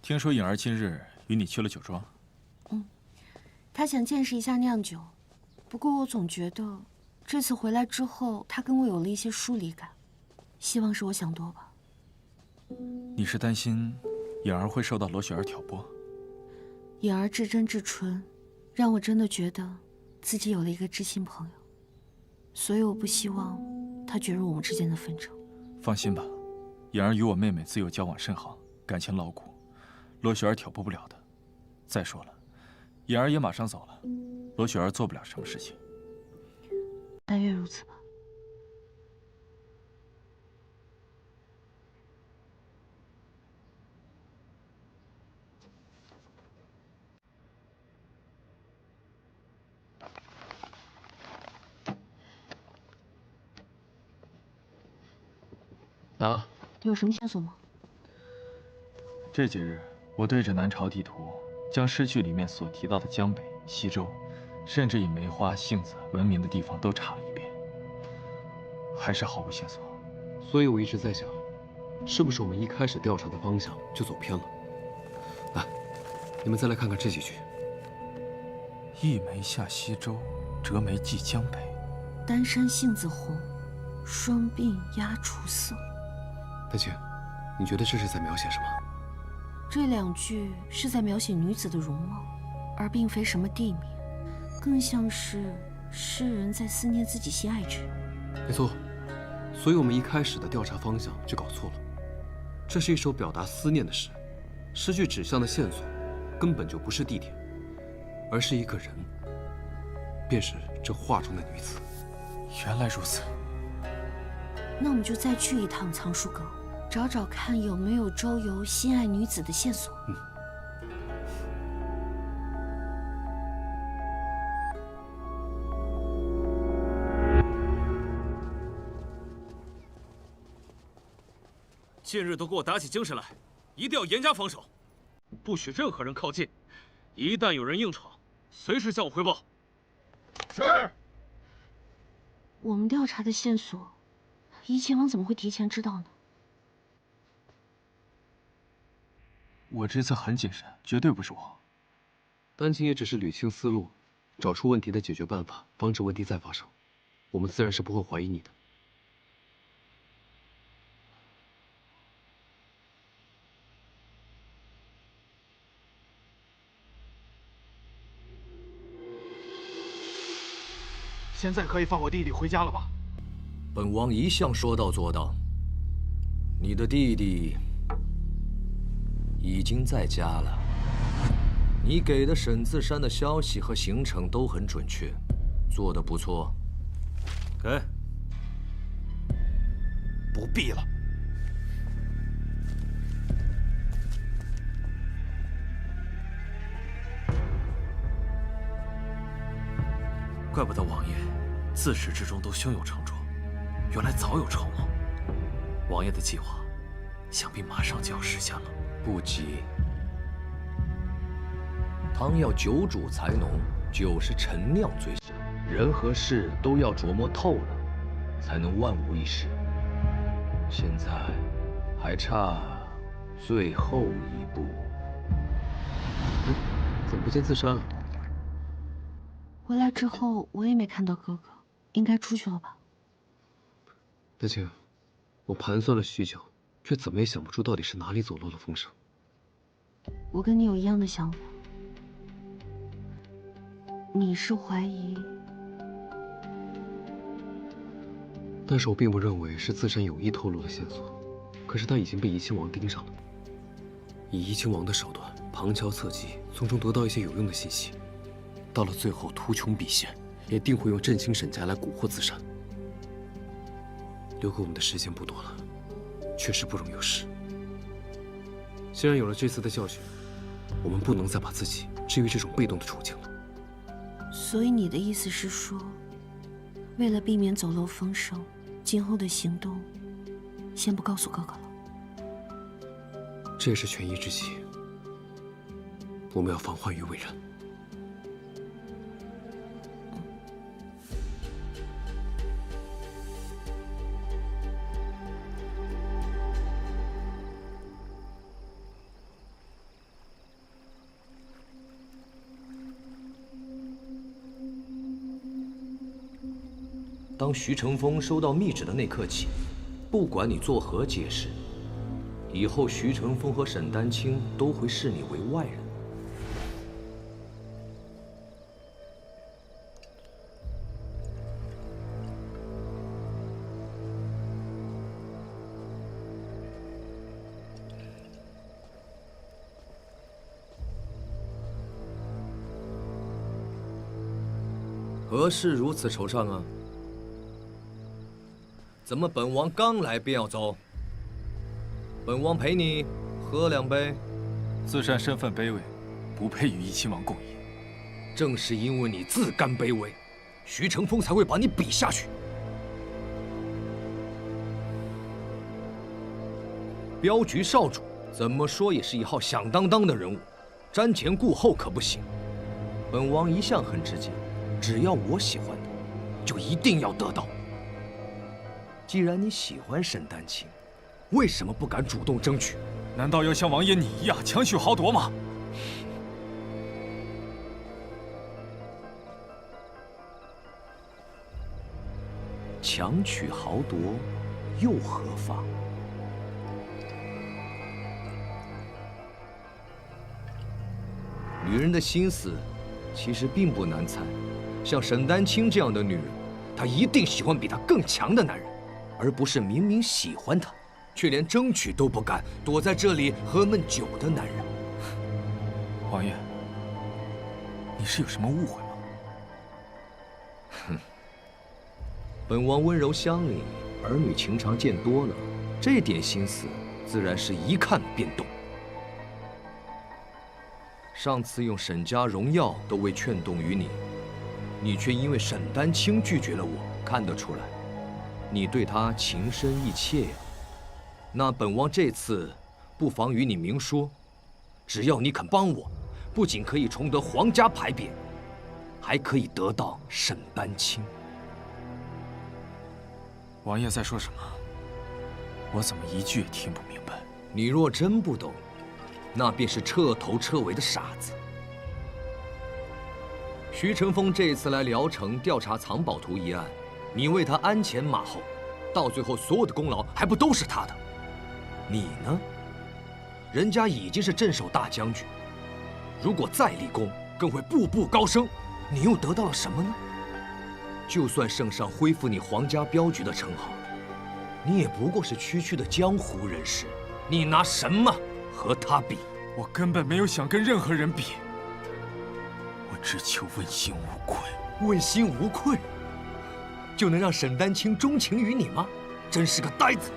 听说颖儿今日与你去了酒庄。她想见识一下酿酒，不过我总觉得这次回来之后，她跟我有了一些疏离感。希望是我想多吧。你是担心颖儿会受到罗雪儿挑拨？颖儿至真至纯，让我真的觉得自己有了一个知心朋友，所以我不希望她卷入我们之间的纷争。放心吧，颖儿与我妹妹自幼交往甚好，感情牢固，罗雪儿挑拨不了的。再说了，颖儿也马上走了，罗雪儿做不了什么事情。但愿如此吧。啊，有什么线索吗？这几日，我对着南朝地图，将诗句里面所提到的江北、西周，甚至以梅花、杏子闻名的地方都查了一遍，还是毫无线索。所以我一直在想，是不是我们一开始调查的方向就走偏了？来，你们再来看看这几句：一梅下西周，折梅寄江北。丹山杏子红，双鬓鸦雏色。丹青，你觉得这是在描写什么？这两句是在描写女子的容貌，而并非什么地名，更像是诗人在思念自己心爱之人。没错，所以我们一开始的调查方向就搞错了。这是一首表达思念的诗，诗句指向的线索根本就不是地点，而是一个人，便是这画中的女子。原来如此。那我们就再去一趟藏书阁，找找看有没有周游心爱女子的线索。近日都给我打起精神来，一定要严加防守，不许任何人靠近。一旦有人硬闯，随时向我汇报。是。我们调查的线索，怡亲王怎么会提前知道呢？我这次很谨慎，绝对不是我。丹青也只是捋清思路，找出问题的解决办法，防止问题再发生。我们自然是不会怀疑你的。现在可以放我弟弟回家了吧？本王一向说到做到。你的弟弟已经在家了。你给的沈自山的消息和行程都很准确，做得不错。给。不必了。怪不得王爷自始至终都胸有成竹，原来早有筹谋。王爷的计划，想必马上就要实现了。不急。汤要久煮才浓，酒是陈酿最香。人和事都要琢磨透了，才能万无一失。现在还差最后一步。怎么不见自山啊？回来之后我也没看到哥哥，应该出去了吧？丹青，我盘算了许久，却怎么也想不出到底是哪里走漏了风声。我跟你有一样的想法。你是怀疑？但是我并不认为是自山有意透露的线索，可是他已经被怡亲王盯上了。以怡亲王的手段，旁敲侧击，从中得到一些有用的信息，到了最后图穷匕现，也定会用振兴沈家来蛊惑自山。留给我们的时间不多了，确实不容有失。既然有了这次的教训，我们不能再把自己置于这种被动的处境了。所以你的意思是说，为了避免走漏风声，今后的行动先不告诉哥哥了？这也是权宜之计。我们要防患于未然。当徐承风收到密旨的那刻起，不管你作何解释，以后徐承风和沈丹青都会视你为外人。何事如此惆怅啊？怎么本王刚来便要走？本王陪你喝2杯。自善身份卑微，不配与怡亲王共饮。正是因为你自甘卑微，徐承风才会把你比下去。镖局少主怎么说也是一号响当当的人物，瞻前顾后可不行。本王一向很直接，只要我喜欢的，就一定要得到。既然你喜欢沈丹青，为什么不敢主动争取？难道要像王爷你一样强取豪夺吗？强取豪夺，又何妨？女人的心思，其实并不难猜。像沈丹青这样的女人，她一定喜欢比她更强的男人，而不是明明喜欢他，却连争取都不敢，躲在这里喝闷酒的男人。王爷，你是有什么误会吗？哼，本王温柔乡里，儿女情长见多了，这点心思自然是一看便懂。上次用沈家荣耀都未劝动于你，你却因为沈丹青拒绝了我，看得出来，你对他情深意切呀。那本王这次不妨与你明说，只要你肯帮我，不仅可以重得皇家牌匾，还可以得到沈丹青。王爷在说什么？我怎么一句也听不明白？你若真不懂，那便是彻头彻尾的傻子。徐承风这次来聊城调查藏宝图一案，你为他鞍前马后，到最后所有的功劳还不都是他的？你呢？人家已经是镇守大将军，如果再立功，更会步步高升。你又得到了什么呢？就算圣上恢复你皇家镖局的称号，你也不过是区区的江湖人士，你拿什么和他比？我根本没有想跟任何人比，我只求问心无愧。问心无愧，就能让沈丹青钟情于你吗？真是个呆子！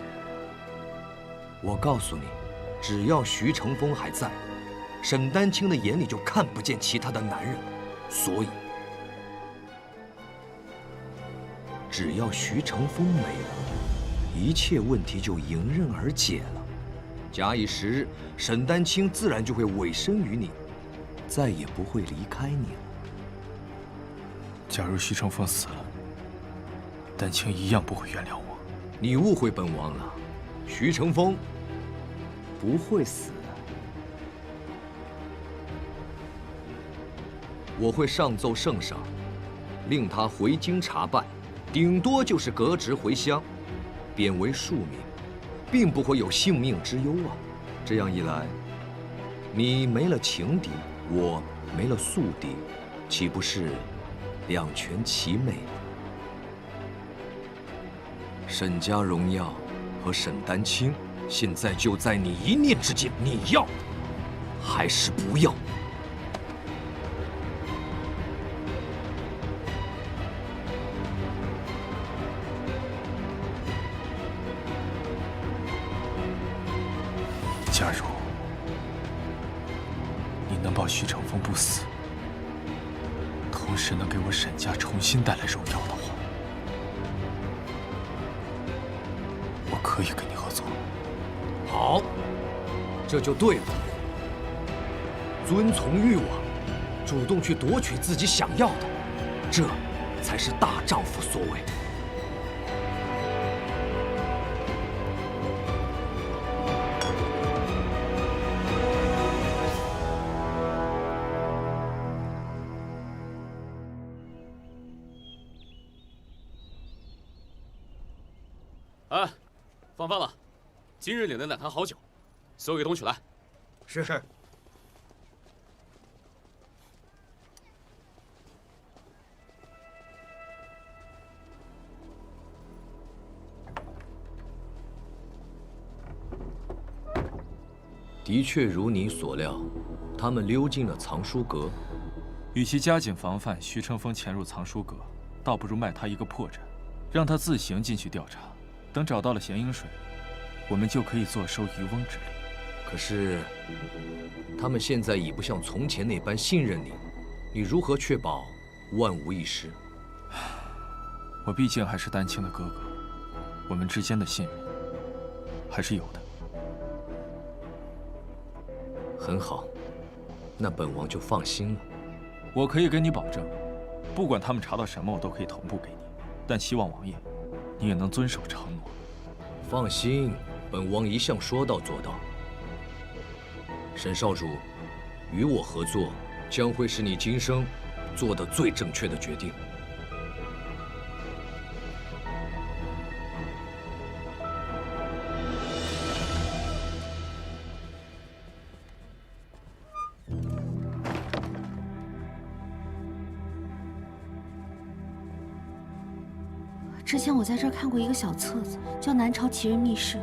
我告诉你，只要徐承风还在，沈丹青的眼里就看不见其他的男人，所以，只要徐承风没了，一切问题就迎刃而解了。假以时日，沈丹青自然就会委身于你，再也不会离开你了。假如徐承风死了，丹青一样不会原谅我。你误会本王了，徐承风不会死。我会上奏圣上，令他回京查办，顶多就是革职回乡，贬为庶民，并不会有性命之忧啊。这样一来，你没了情敌，我没了宿敌，岂不是两全其美了？沈家荣耀和沈丹青，现在就在你一念之间，你要还是不要？假如你能保徐承风不死，同时能给我沈家重新带来荣耀的话，我可以跟你合作。好，这就对了。遵从欲望，主动去夺取自己想要的，这才是大丈夫所为。今日领的2坛好酒，所有给东取来。是。的确如你所料，他们溜进了藏书阁。与其加紧防范徐成风潜入藏书阁，倒不如卖他一个破绽，让他自行进去调查。等找到了咸阴水，我们就可以坐收渔翁之利。可是，他们现在已不像从前那般信任你，你如何确保万无一失？我毕竟还是丹青的哥哥，我们之间的信任还是有的。很好，那本王就放心了。我可以跟你保证，不管他们查到什么，我都可以同步给你。但希望王爷，你也能遵守承诺。放心，本王一向说到做到。沈少主，与我合作，将会是你今生做的最正确的决定。之前我在这儿看过一个小册子，叫《南朝奇人秘事》，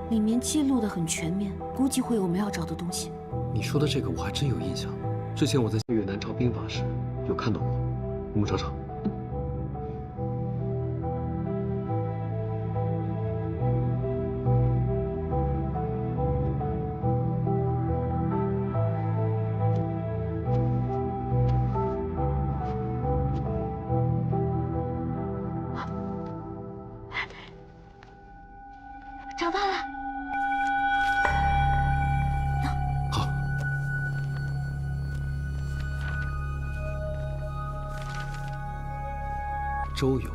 里面记录的很全面，估计会有我们要找的东西。你说的这个我还真有印象，之前我在阅南朝兵法时有看到过，我们找找。找到了。好。周游，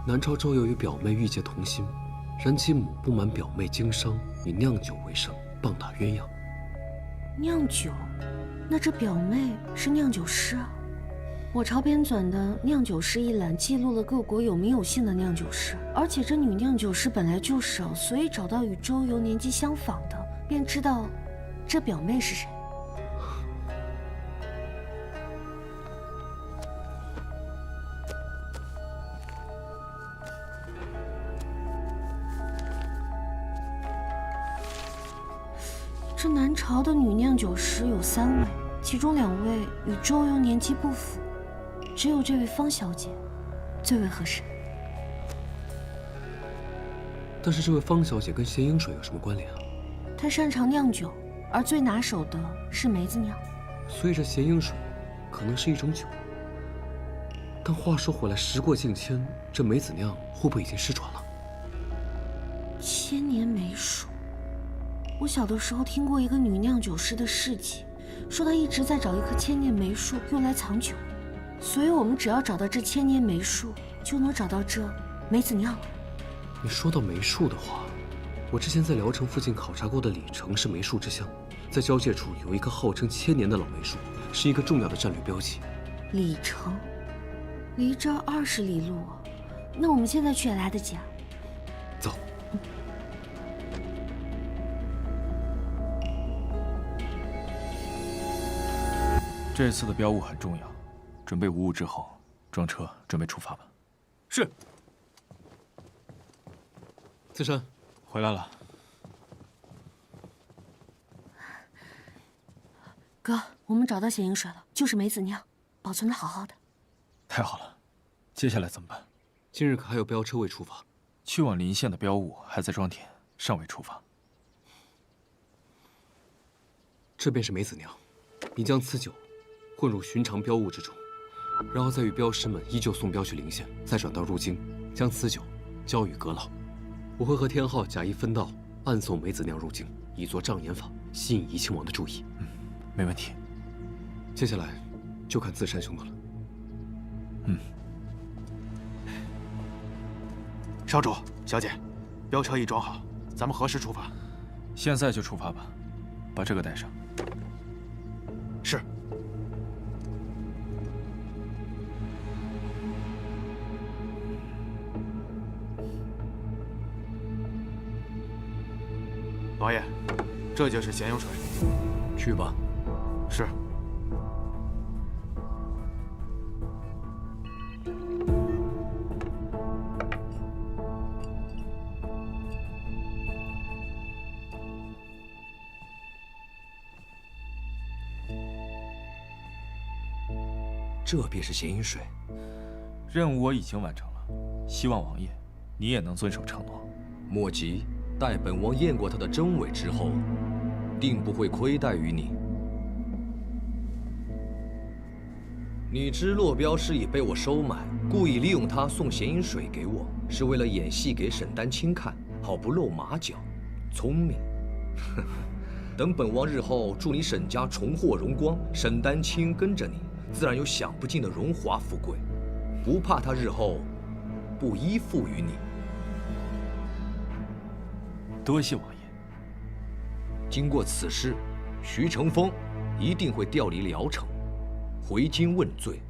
南朝周游与表妹玉洁同心，然其母不满表妹经商，以酿酒为生，棒打鸳鸯。酿酒？那这表妹是酿酒师啊？我朝编纂的酿酒师一览记录了各国有名有姓的酿酒师，而且这女酿酒师本来就少，所以找到与周游年纪相仿的，便知道这表妹是谁。这南朝的女酿酒师有3位，其中2位与周游年纪不符。只有这位方小姐最为合适。但是这位方小姐跟咸阴水有什么关联啊？她擅长酿酒，而最拿手的是梅子酿。所以这咸阴水可能是一种酒。但话说回来，时过境迁，这梅子酿会不会已经失传了？1000年梅树，我小的时候听过一个女酿酒师的事迹，说她一直在找一棵1000年梅树用来藏酒。所以我们只要找到这1000年梅树，就能找到这梅子酿了。你说到梅树的话，我之前在聊城附近考察过的李城是梅树之乡，在交界处有一棵号称1000年的老梅树，是一个重要的战略标记。李城，离这儿20里路啊，那我们现在去也来得及啊。走。这次的标物很重要。准备无误之后，装车，准备出发吧。是。自山，回来了。哥，我们找到咸阴水了，就是梅子酿，保存的好好的。太好了，接下来怎么办？今日可还有标车未出发？去往临县的标物还在装填，尚未出发。这便是梅子酿，你将此酒混入寻常标物之中。然后再与镖师们依旧送镖去临县，再转到入京，将此酒交与阁老。我会和天昊假意分道，暗送梅子酿入京，以作障眼法，吸引怡亲王的注意。没问题。接下来就看自山兄的了。少主、小姐，镖车已装好，咱们何时出发？现在就出发吧，把这个带上。是。王爷，这就是咸阳水。去吧。是。这便是咸阴水。任务我已经完成了，希望王爷你也能遵守承诺。莫急，待本王验过他的真伪之后，定不会亏待于你。你知洛彪是已被我收买，故意利用他送咸阴水给我，是为了演戏给沈丹青看，好不露马脚。聪明。等本王日后助你沈家重获荣光，沈丹青跟着你，自然有享不尽的荣华富贵，不怕他日后不依附于你。多谢王爷。经过此事，徐承风一定会调离聊城，回京问罪。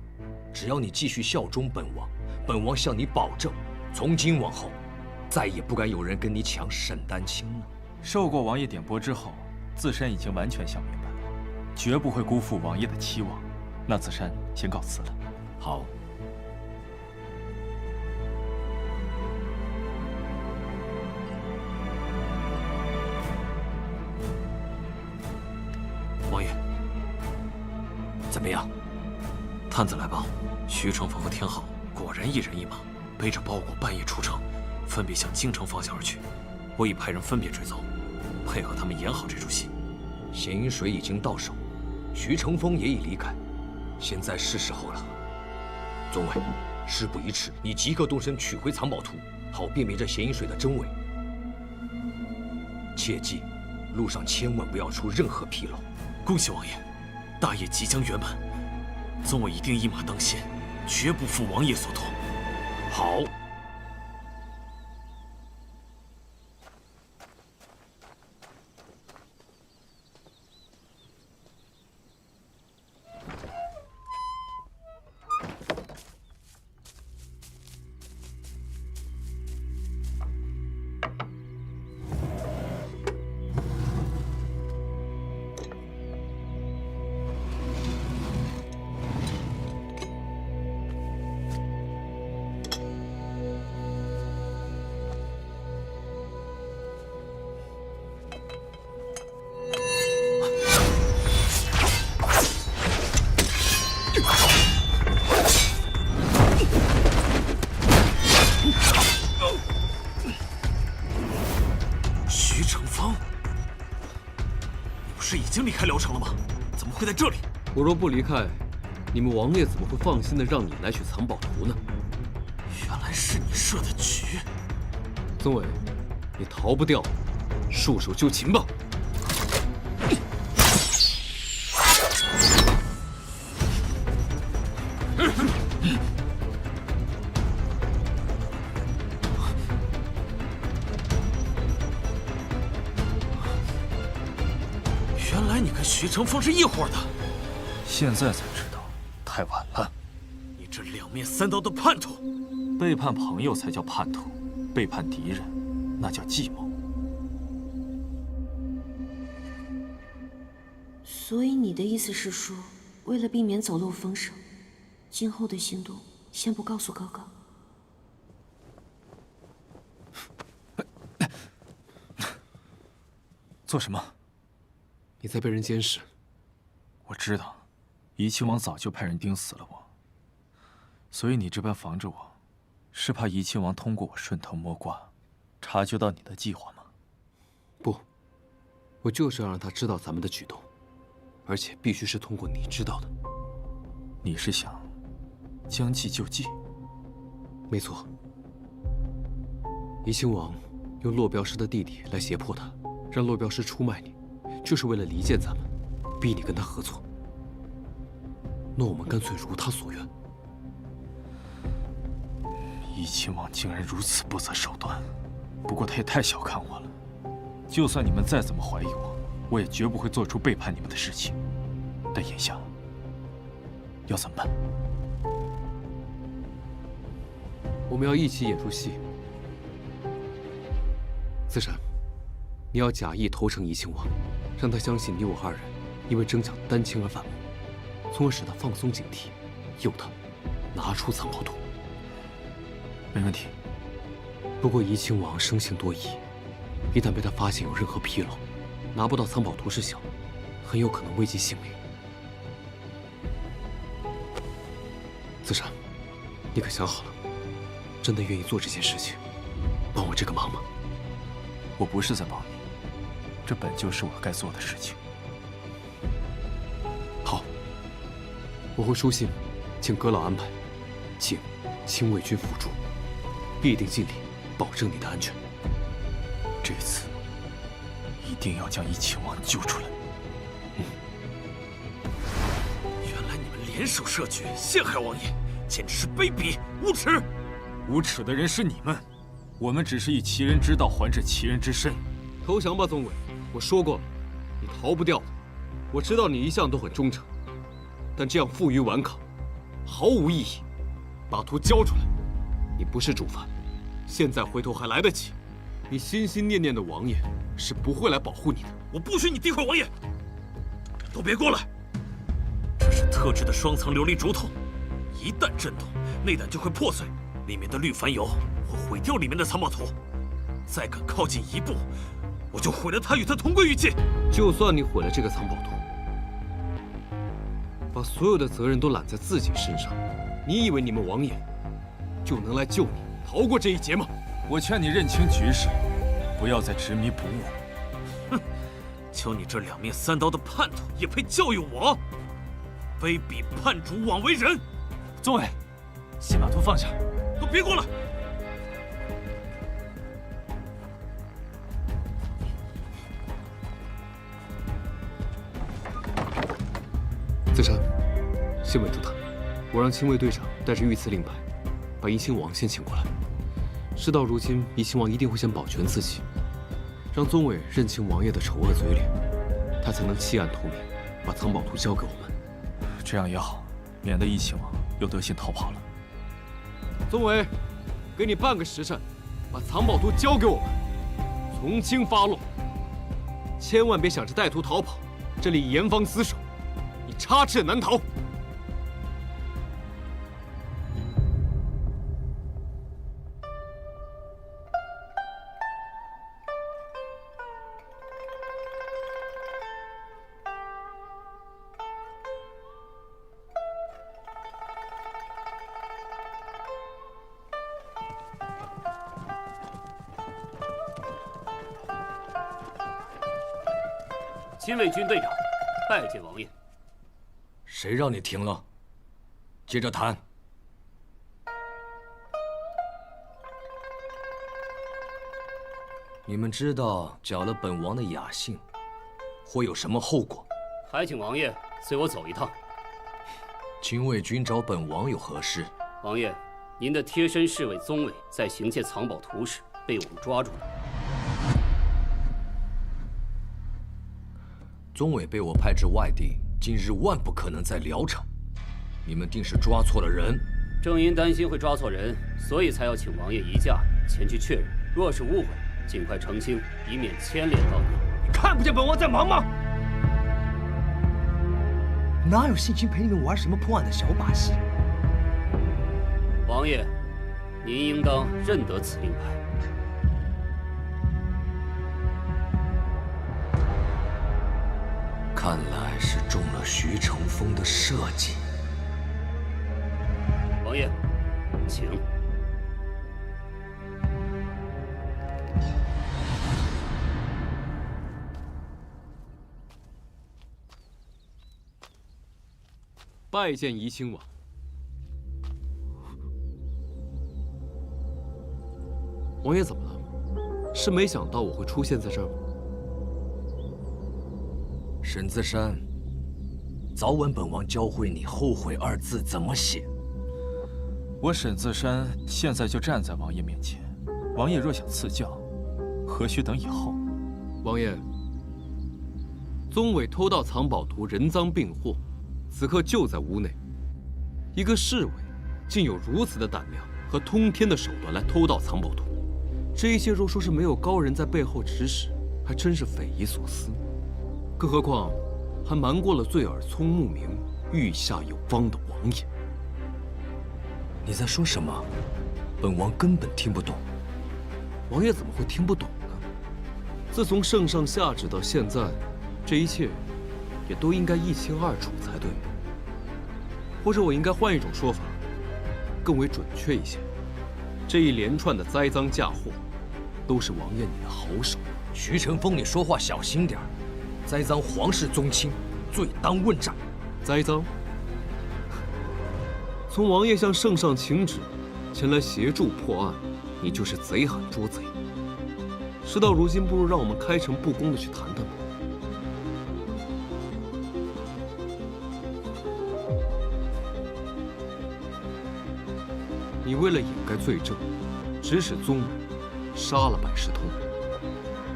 只要你继续效忠本王，本王向你保证，从今往后，再也不敢有人跟你抢沈丹青了。受过王爷点拨之后，自山已经完全想明白了，绝不会辜负王爷的期望。那自山先告辞了。好。王爷，怎么样？探子来报，徐承风和天昊果然一人一马，背着包裹半夜出城，分别向京城方向而去。我已派人分别追踪，配合他们演好这出戏。咸阴水已经到手，徐承风也已离开，现在是时候了。宗伟，事不宜迟，你即刻动身取回藏宝图，好辨别这咸阴水的真伪。切记，路上千万不要出任何纰漏。恭喜王爷，大业即将圆满，宗伟一定一马当先，绝不负王爷所托。好。徐承风，你不是已经离开聊城了吗？怎么会在这里？我若不离开，你们王爷怎么会放心的让你来取藏宝图呢？原来是你设的局。宗伟，你逃不掉，束手就擒吧。原来你跟徐承风是一伙的，现在才知道，太晚了。你这两面三刀的叛徒！背叛朋友才叫叛徒，背叛敌人那叫计谋。所以你的意思是说，为了避免走漏风声，今后的行动先不告诉哥哥？做什么？你在被人监视。我知道，怡亲王早就派人盯死了我，所以你这般防着我，是怕怡亲王通过我顺藤摸瓜，察觉到你的计划吗？不，我就是要让他知道咱们的举动，而且必须是通过你知道的。你是想将计就计？没错。怡亲王用洛彪师的弟弟来胁迫他，让洛彪师出卖你，就是为了离间咱们，逼你跟他合作。那我们干脆如他所愿。怡亲王竟然如此不择手段，不过他也太小看我了。就算你们再怎么怀疑我，我也绝不会做出背叛你们的事情。但眼下要怎么办？我们要一起演出戏。自山，你要假意投诚怡亲王，让他相信你我二人因为争抢丹青而反目，从而使他放松警惕，诱他拿出藏宝图。没问题。不过怡亲王生性多疑，一旦被他发现有任何纰漏，拿不到藏宝图事小，很有可能危及性命。子珊，你可想好了，真的愿意做这件事情，帮我这个忙吗？我不是在帮你，这本就是我该做的事情。好，我会书信，请阁老安排，请亲卫军辅助，必定尽力保证你的安全。这次一定要将怡亲王救出来。原来你们联手设局陷害王爷，简直是卑鄙无耻！无耻的人是你们，我们只是以其人之道还治其人之身。投降吧，宗伟！我说过了，你逃不掉的。我知道你一向都很忠诚，但这样负隅顽抗，毫无意义。把图交出来！你不是主犯，现在回头还来得及。你心心念念的王爷是不会来保护你的。我不许你诋毁王爷！都别过来！这是特制的双层琉璃竹筒，一旦震动，内胆就会破碎，里面的氯矾油会毁掉里面的藏宝图。再敢靠近一步，我就毁了他与他同归于尽。就算你毁了这个藏宝图，把所有的责任都揽在自己身上，你以为你们王爷就能来救你，逃过这一劫吗？我劝你认清局势，不要再执迷不悟。哼，就你这两面三刀的叛徒，也配教育我？卑鄙叛主，枉为人！宗伟，先把图放下。都别过来！子珊，先稳住他。我让亲卫队长带着御赐令牌，把怡亲王先请过来。事到如今，怡亲王一定会先保全自己，让宗伟认清王爷的丑恶嘴脸，他才能弃暗投明，把藏宝图交给我们。这样也好，免得怡亲王又得幸逃跑了。宗伟，给你半个时辰，把藏宝图交给我们，从轻发落，千万别想着带图逃跑，这里严防死守，你插翅难逃。亲卫军队长，拜见王爷。谁让你停了？接着谈。你们知道缴了本王的雅信会有什么后果？还请王爷随我走一趟。亲卫军找本王有何事？王爷，您的贴身侍卫宗伟在行窃藏宝图时被我们抓住了。宗伟被我派至外地，今日万不可能在辽城。你们定是抓错了人。正因担心会抓错人，所以才要请王爷移驾前去确认。若是误会，尽快澄清，以免牵连到你。你看不见本王在忙吗？哪有心情陪你们玩什么破案的小把戏？王爷，您应当认得此令牌。看来是中了徐成风的设计。王爷，请。拜见怡亲王。王爷怎么了？是没想到我会出现在这儿吗？沈子山，早晚本王教会你“后悔”二字怎么写。我沈自山现在就站在王爷面前，王爷若想赐教，何须等以后？王爷，宗伟偷盗藏宝图，人赃并获，此刻就在屋内。一个侍卫，竟有如此的胆量和通天的手段来偷盗藏宝图，这一切若说是没有高人在背后指使，还真是匪夷所思。更何况，还瞒过了最耳聪目明、御下有方的王爷。你在说什么？本王根本听不懂。王爷怎么会听不懂呢？自从圣上下旨到现在，这一切也都应该一清二楚才对。或者我应该换一种说法，更为准确一些。这一连串的栽赃嫁祸，都是王爷你的好手。徐承风，你说话小心点儿，栽赃皇室宗亲，罪当问斩。栽赃？从王爷向圣上请旨，前来协助破案，你就是贼喊捉贼。事到如今，不如让我们开诚布公的去谈谈吧。你为了掩盖罪证，指使宗伟杀了百事通。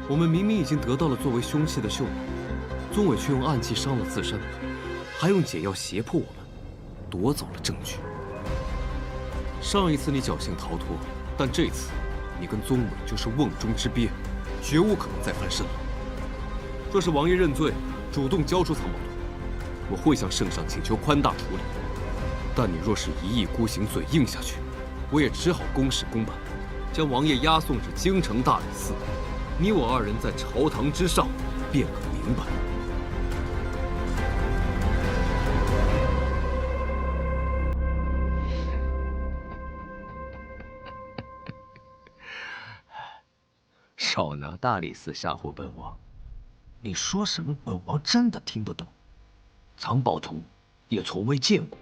我们明明已经得到了作为凶器的秀女，宗伟却用暗器伤了自身，还用解药胁迫我们，夺走了证据。上一次你侥幸逃脱，但这次你跟宗伟就是瓮中之鳖，绝无可能再翻身了。若是王爷认罪，主动交出藏宝图，我会向圣上请求宽大处理。但你若是一意孤行，嘴硬下去，我也只好公事公办，将王爷押送至京城大理寺。你我二人在朝堂之上辩个明白。少拿大理寺吓唬本王，你说什么本王真的听不懂。藏宝图也从未见过。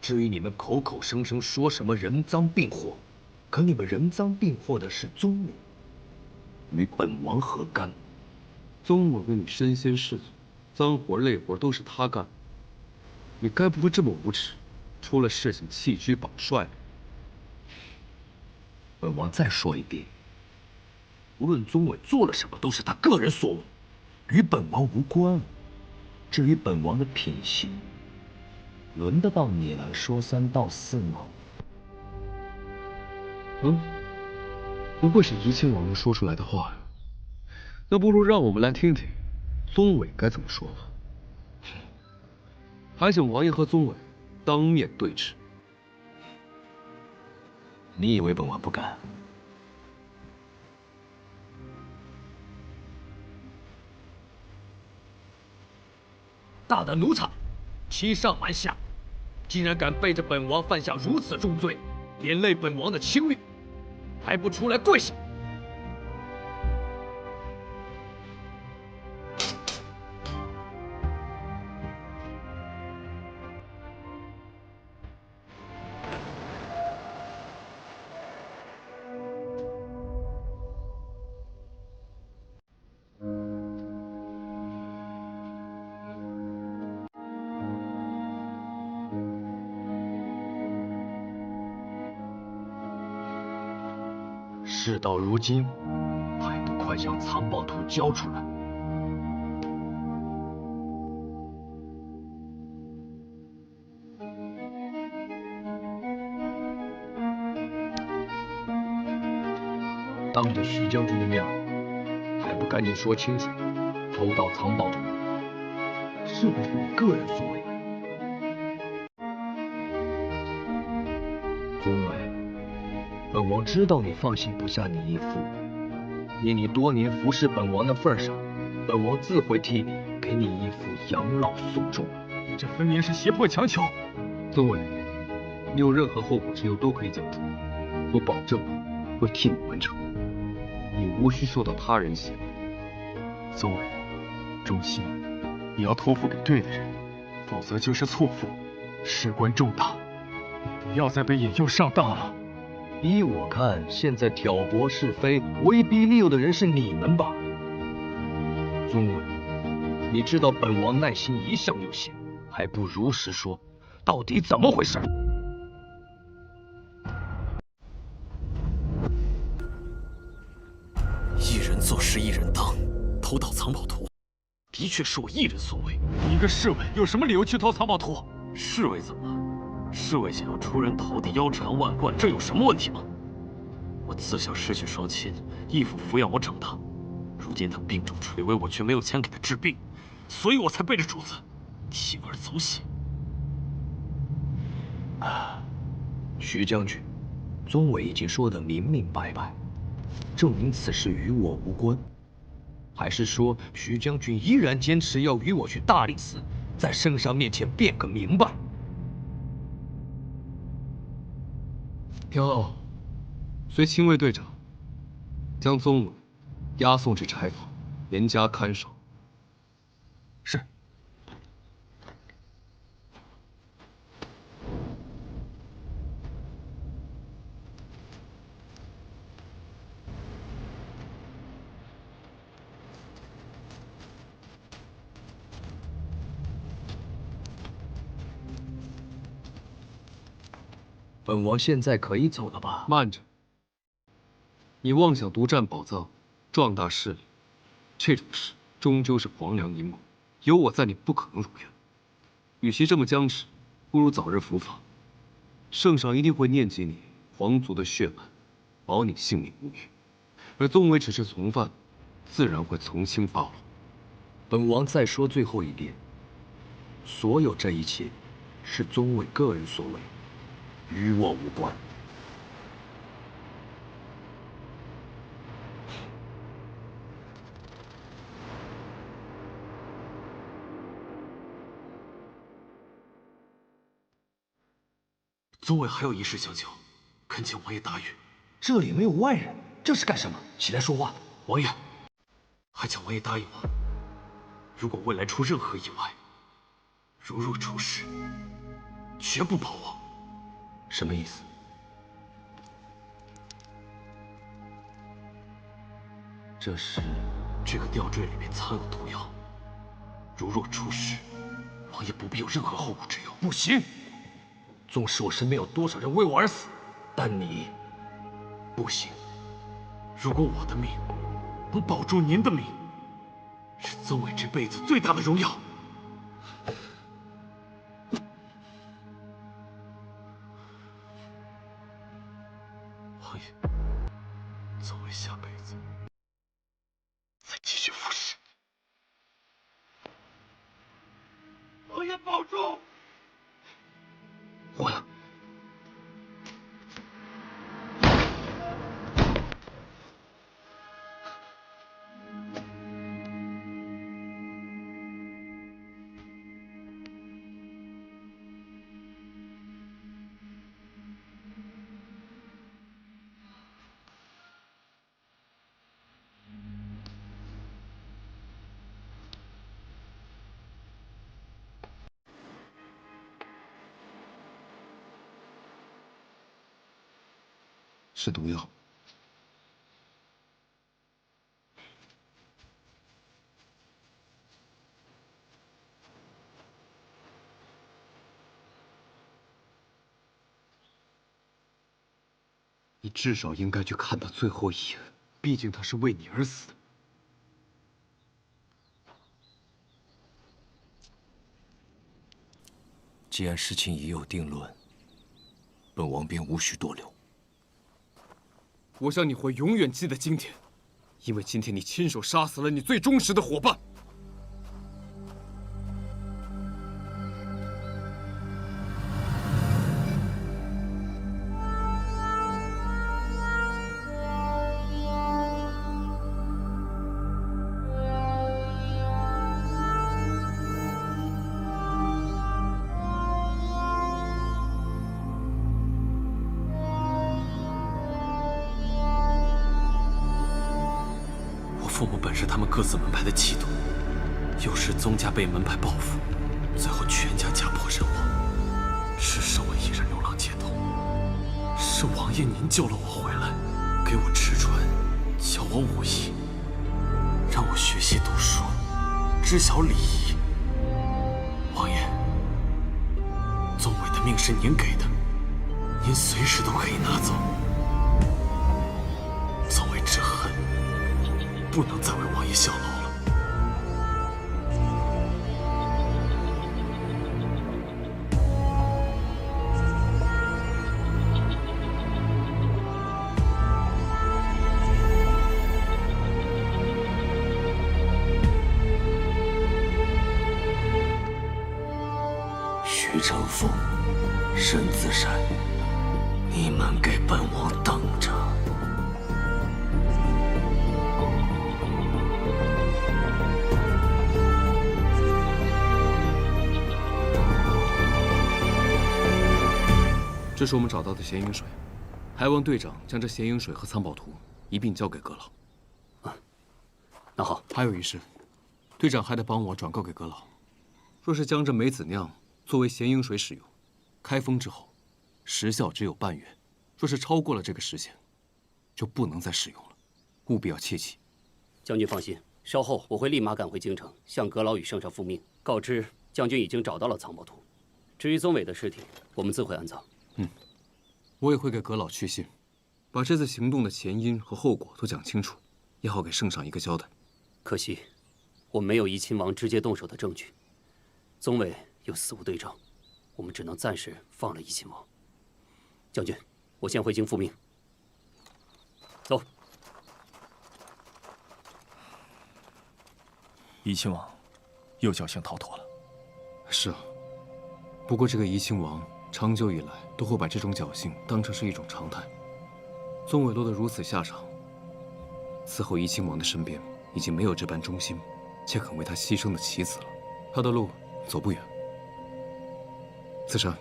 至于你们口口声声说什么人赃并获，可你们人赃并获的是宗伟，与本王何干？宗伟为你身先士卒，脏活累活都是他干，你该不会这么无耻，出了事情弃车保帅？本王再说一遍，无论宗伟做了什么，都是他个人所为，与本王无关。至于本王的品行，轮得到你来说三道四吗？不会是怡亲王能说出来的话呀？那不如让我们来听听宗伟该怎么说吧。还请王爷和宗伟当面对质。你以为本王不敢？大胆奴才，欺上瞒下，竟然敢背着本王犯下如此重罪，连累本王的清誉，还不出来跪下！事到如今，还不快将藏宝图交出来！当着徐将军的面，还不赶紧说清楚，偷盗藏宝图是不是你个人所为？宗伟，本王知道你放心不下你义父，以你多年服侍本王的份上，本王自会替你给你义父养老送终。这分明是胁迫强求。宗伟，你有任何后顾之忧都可以讲出，我保证会替你完成。你无需受到他人胁迫。宗伟，忠心，你要托付给对的人，否则就是错付，事关重大，你不要再被引诱上当了。依我看，现在挑拨是非、威逼利诱的人是你们吧？宗伟，你知道本王耐心一向有限，还不如实说，到底怎么回事？一人做事一人当，偷盗藏宝图，的确是我一人所为。你一个侍卫，有什么理由去偷藏宝图？侍卫怎么了？侍卫想要出人头地、腰缠万贯，这有什么问题吗？我自小失去双亲，义父抚养我长大。如今他病重垂危，我却没有钱给他治病，所以我才背着主子铤而走险。徐将军，宗伟已经说得明明白白，证明此事与我无关。还是说徐将军依然坚持要与我去大理寺，在圣上面前辩个明白？天傲，随亲卫队长将宗伟押送至柴房，严加看守。是。本王现在可以走了吧？慢着，你妄想独占宝藏，壮大势力，这种事终究是皇粮阴谋，有我在，你不可能如愿。与其这么僵持，不如早日伏法。圣上一定会念及你皇族的血脉，保你性命无虞。而宗伟只是从犯，自然会从轻发落。本王再说最后一遍，所有这一切是宗伟个人所为，与我无关。宗伟还有一事相求，恳请王爷答允。这里没有外人，这是干什么？起来说话。王爷，还请王爷答应我，如果未来出任何意外，如若出事，绝不保我。什么意思？这是这个吊坠里面藏有毒药，如若出事，王爷不必有任何后顾之忧。不行！纵使我身边有多少人为我而死，但你不行。如果我的命能保住您的命，是宗伟这辈子最大的荣耀。王爷，宗伟下辈子再继续服侍。王爷保重。我呢？是毒药。你至少应该去看他最后一眼，毕竟他是为你而死的。既然事情已有定论，本王便无需多留。我想你会永远记得今天，因为今天你亲手杀死了你最忠实的伙伴。父母本是他们各自门派的气度，有时宗家被门派报复，最后全家家破人亡，只剩我一人流浪街头。是王爷您救了我回来，给我吃穿，教我武艺，让我学习读书，知晓礼仪。王爷，宗伟的命是您给的，您随时都可以拿走。宗伟之恨，不能再为王爷效劳了。徐承风、沈子山，你们给本王等着！这是我们找到的咸阴水，还望队长将这咸阴水和藏宝图一并交给阁老。那好，还有一事，队长还得帮我转告给阁老，若是将这梅子酿作为咸阴水使用，开封之后，时效只有半月，若是超过了这个时限，就不能再使用了，务必要切记。将军放心，稍后我会立马赶回京城，向阁老与圣上复命，告知将军已经找到了藏宝图。至于宗伟的尸体，我们自会安葬。我也会给阁老去信，把这次行动的前因和后果都讲清楚，也好给圣上一个交代。可惜，我没有怡亲王直接动手的证据，宗伟又死无对证，我们只能暂时放了怡亲王。将军，我先回京复命。走。怡亲王又侥幸逃脱了。是啊，不过这个怡亲王长久以来都会把这种侥幸当成是一种常态。宗伟落得如此下场，此后怡亲王的身边已经没有这般忠心且肯为他牺牲的棋子了，他的路走不远。子珊，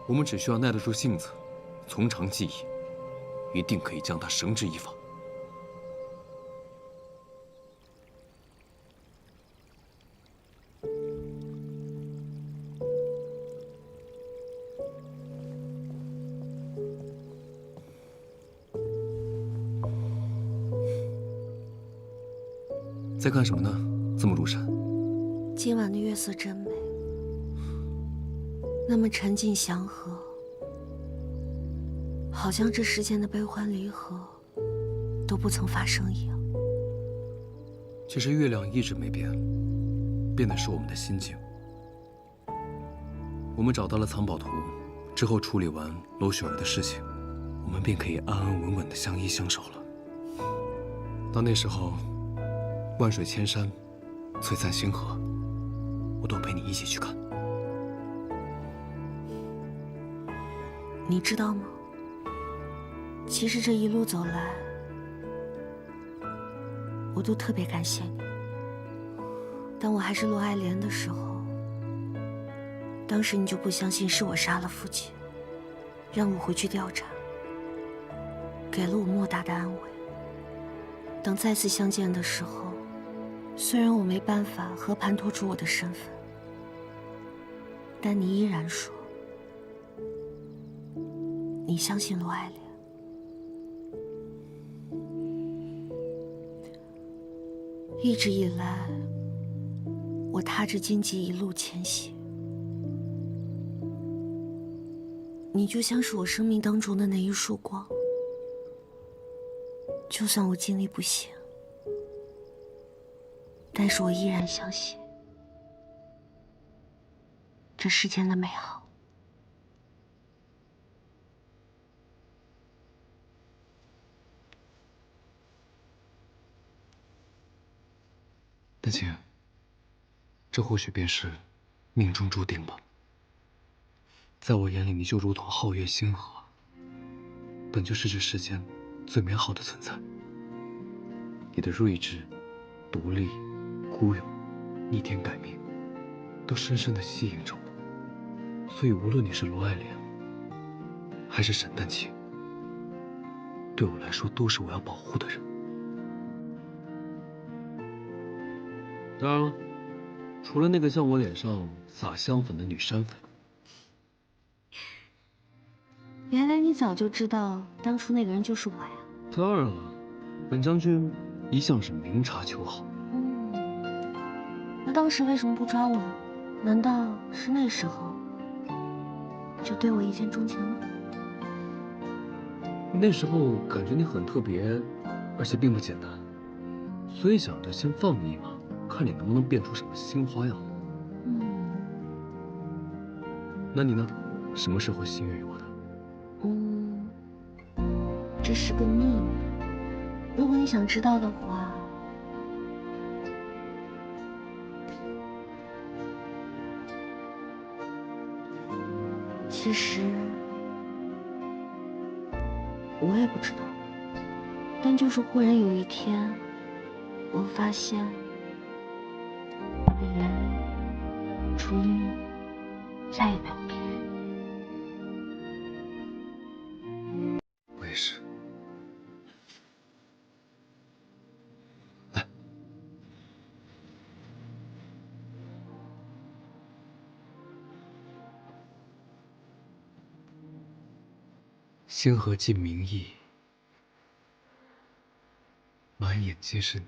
我们只需要耐得住性子，从长计议，一定可以将他绳之以法。在干什么呢？这么入神。今晚的月色真美，那么沉静祥和，好像这世间的悲欢离合都不曾发生一样。其实月亮一直没变，变的是我们的心境。我们找到了藏宝图，之后处理完娄雪儿的事情，我们便可以安安稳稳的相依相守了。到那时候，万水千山，璀璨星河，我都陪你一起去看。你知道吗？其实这一路走来，我都特别感谢你。当我还是罗爱莲的时候，当时你就不相信是我杀了父亲，让我回去调查，给了我莫大的安慰。等再次相见的时候，虽然我没办法和盘托出我的身份，但你依然说你相信罗爱莲。一直以来，我踏着荆棘一路前行，你就像是我生命当中的那一束光。就算我尽力不行，但是我依然相信这世间的美好。丹青，这或许便是命中注定吧。在我眼里，你就如同皓月星河，本就是这世间最美好的存在。你的睿智、独立、孤勇、逆天改命，都深深地吸引着我。所以，无论你是罗爱莲，还是沈丹青，对我来说都是我要保护的人。当然了，除了那个向我脸上撒香粉的女山粉。原来你早就知道当初那个人就是我呀。当然了，本将军一向是明察秋毫。那当时为什么不抓我呢？难道是那时候就对我一见钟情了？那时候感觉你很特别，而且并不简单，所以想着先放你一马，看你能不能变出什么新花样。那你呢？什么时候心悦于我的？这是个秘密。如果你想知道的话，其实我也不知道，但就是忽然有一天，我发现我的眼里除了你，再也没有别人。我也是。星河尽明意，满眼皆是你。